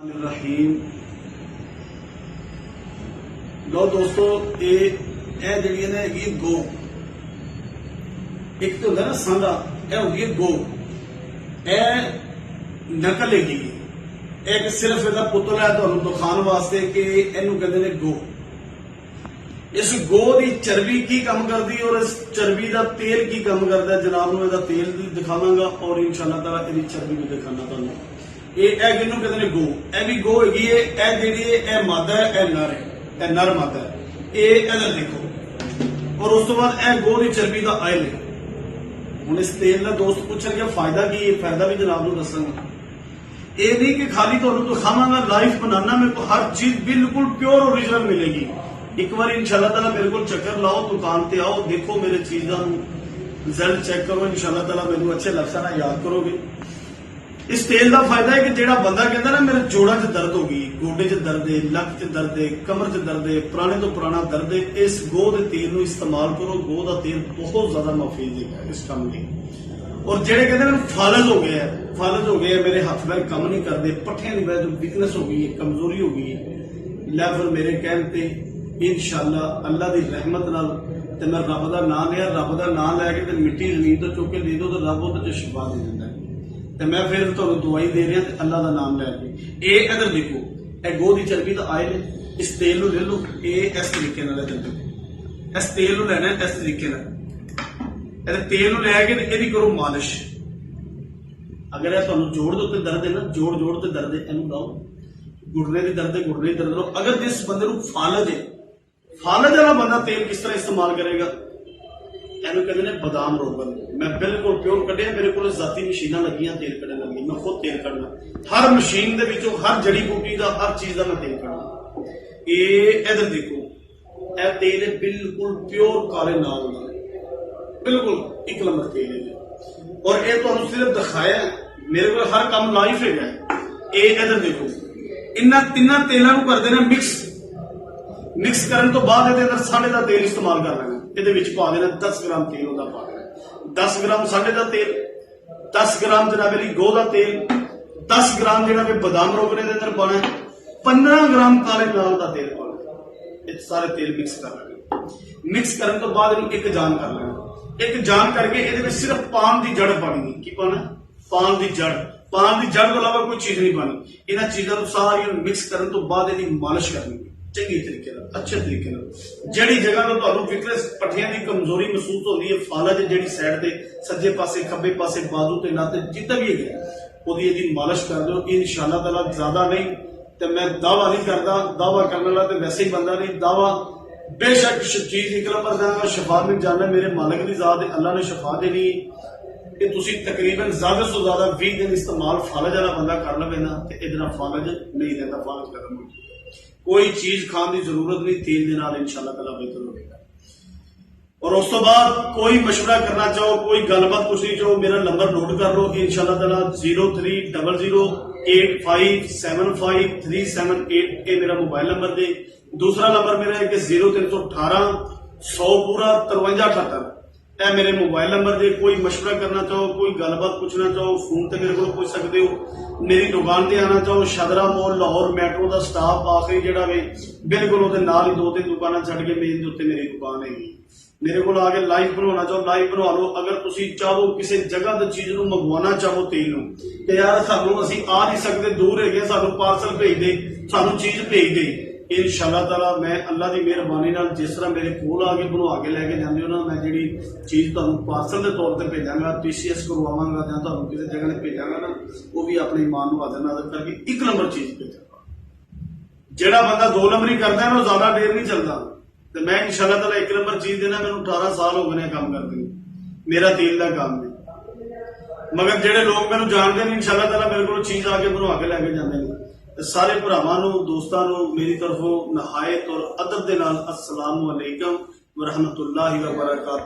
रहीम। लो दोस्तों, ये जड़ी ने हैगी गो। एक तो होंगे ना सांगा, यह होगी गो। यह नकल हैगी, एक सिर्फ इसका पुतला है तुहानू दिखाने वास्ते कि इनू कहते हैं गो। इस गो की चर्बी की काम करती और इस चर्बी का तेल की काम करता है। जनाब नूं इसदा तेल भी दिखावांगा और इंशाअल्लाह ताला इसकी चर्बी भी दिखाना तुहानू। किनू कहते हैं गो। यह भी गो हैगी है। यह जी है मादा है, यह नर है, यह नर मादा है। ये इधर देखो। और उस तो बाद यह गो की चर्बी का आयल है। हुण इस तेल का दोस्त पूछणगे फायदा की है, फायदा भी जनाब नूं दसांगा। ये नहीं कि खाली तुहानू दिखावांगा लाइफ बनाना, मेरे को हर चीज बिल्कुल प्योर ओरिजिनल मिलेगी। एक बार इंशाअल्लाह ताला मेरे को चक्कर लाओ, दुकान ते आओ, देखो मेरे चीजा रिजल्ट चेक करो। इंशाअल्लाह ताला मेनू अच्छे लफ्ज़ां नाल याद करोगे। इस तेल का फायदा है कि जेड़ा बंदा कहता ना मेरे जोड़ा च दर्द होगी, गोडे च दर्द है, लक च दर्द है, कमर च दर्द है, पुराने तो पुराना दर्द है, इस गो के तेल को इस्तेमाल करो। गो का तेल बहुत ज्यादा मुफीद है इस काम लिए। और जेड़े कहते हैं फालज हो गया है, फालज हो गया है, मेरे हाथ पैर कम नहीं करते, पट्ठियां नहीं वजह वीकनेस हो गई है, कमजोरी हो गई है, लै फिर मेरे कहते इंशाअल्लाह अल्लाह की रहमत नाल ते मैं रब का नाम लिया, रब का नाम लैके ते मिट्टी जमीन तो चुक के दे दो तो रब वो शिफा दे दिंदा है। ते मैं फिर तुहानू दवाई दे रहा अल्लाह का नाम लैके। ये इधर देखो, यह गो की चर्बी का आयल है। इस तेल को ले लो, ये इस तरीके नाल इधर देखो, इस तेल को लेना इस तरीके नाल। इस तेल को लैके इसकी करो मालिश। अगर यह तुहानू जोड़ दे उत्ते दर्द है ना, जोड़ जोड़ ते दर्द है, इनू लाओ। घुटने की दर्द है, घुटने की दर्द लो। अगर जिस बंदे को फालज है, फालज वाला बंदा तेल किस तरह इस्तेमाल करेगा? एनू कहते हैं बदाम रोगन। मैं बिल्कुल प्योर कढ़िया, मेरे को जाती मशीनां लगियां तेल कढ़न लगी, मैं खुद तेल कढ़ना। हर मशीन दे विचों हर जड़ी बूटी का हर चीज का मैं तेल कढ़ना। ये इधर देखो, यह तेल है बिल्कुल प्योर काले नाल दा, बिल्कुल एक नंबर तेल है। और यह तुहानू सिर्फ दिखाया, मेरे को हर काम लाइफ है। ये इधर देखो, इन्हां तिन्नां तेलों को करते हैं मिक्स। मिक्स करने तो बाद ये साढ़े का तेल इस्तेमाल कर लेना। ये पा देना 10 ग्राम तेल पा देना, 10 ग्राम साढ़े का तेल, 10 ग्राम जनाब मेरी गो का तेल, 10 ग्राम जो बदाम रोगने के अंदर पाना है, 15 ग्राम काले नाल का तेल पाना। ये सारे तेल मिक्स कर लेना। मिक्स करने तो बाद एक जान कर लेना। एक जान करके ये सिर्फ पान की जड़ पानी। की पाना? पान की जड़। पान की जड़ के अलावा कोई चीज नहीं पानी। इन्होंने चीजों को सारी मिक्स करने तो बाद मालिश करनी चंगी तरीके अच्छे तरीके। जड़ी जगह तो तुहानू फिटनेस पट्ठियां की कमजोरी महसूस होती है, फालज जी साइड से सज्जे पासे खब्बे पासे बाजू ते लाते जितना भी है यदि मालिश कर दो इंशाअल्लाह ताला। ज्यादा नहीं तो मैं दावा नहीं करता, दावा करने वाला तो वैसे ही बंदा नहीं। दावा बेशक चीज निकल पर जाएगा, शफा में जाना मेरे मालिक की जात है, अल्लाह ने शफा देनी। तकरीबन ज्यादा से ज्यादा 20 दिन इस्तेमाल फालज वाला बंदा कर ले ना, इतना फालज नहीं रहता, फालज खत्म हो। कोई चीज खाने की जरूरत नहीं, तेल के नाल इंशाअल्लाह ताला बेहतर होगा। और उस तो बाद कोई मशवरा करना चाहो, कोई गलबात पूछनी चाहो, मेरा नंबर नोट कर लो इंशाअल्लाह ताला 03008575378378 ये मेरा मोबाइल नंबर दे। दूसरा नंबर मेरा है कि 0318 100 पूरा 5378 यह मेरे मोबाइल नंबर दे। कोई मशवरा करना चाहो, कोई गलबात पूछना चाहो, फोन ते मेरे को पूछ सकते हो। मेरी दुकान ते आना चाहो, शादरा मॉल लाहौर मेट्रो का स्टाफ आखिरी जड़ा वे बिल्कुल वो नाल ही 2-3 दुकाना छड़ के मेन उत्ते मेरी दुकान है। मेरे को आके लाइव बनवाना चाहो लाइव बनवा लो। अगर तुम चाहो किसी जगह की चीज को मंगवाना चाहो तेल तो यार सानू असीं आ नहीं सकते, दूर है, सानू पार्सल भेज दे, सानू चीज भेज दे। इंशाअल्लाह ताला मैं अल्लाह की मेहरबानी नाल जिस तरह मेरे कोल आके बनवा के लैके जाते हो ना, मैं जी चीज तुहानू पार्सल के तौर पर भेजांगा, TCS करवावांगा या तुहानू किसी जगह भेजांगा ना, वो भी अपने ईमान को हाजिर नाज़िर करके 1 नंबर चीज भेजांगा। जेड़ा बंदा 2 नंबरी करता है ना ज्यादा देर नहीं चलता। तो मैं इंशाअल्लाह ताला 1 नंबर चीज देना, मैंने 18 साल हो गए काम करते, मेरा तेल का काम है। मगर जेड़े लोग मैंने जानते हैं इंशाअल्लाह ताला मेरे को चीज आके बनवा के लैके जाते हैं। सारे भरावां नूं दोस्तां नूं मेरी तरफों नहायत और अदब दे नाल अस्सलामु अलैकुम व रहमतुल्लाहि व बरकातहू।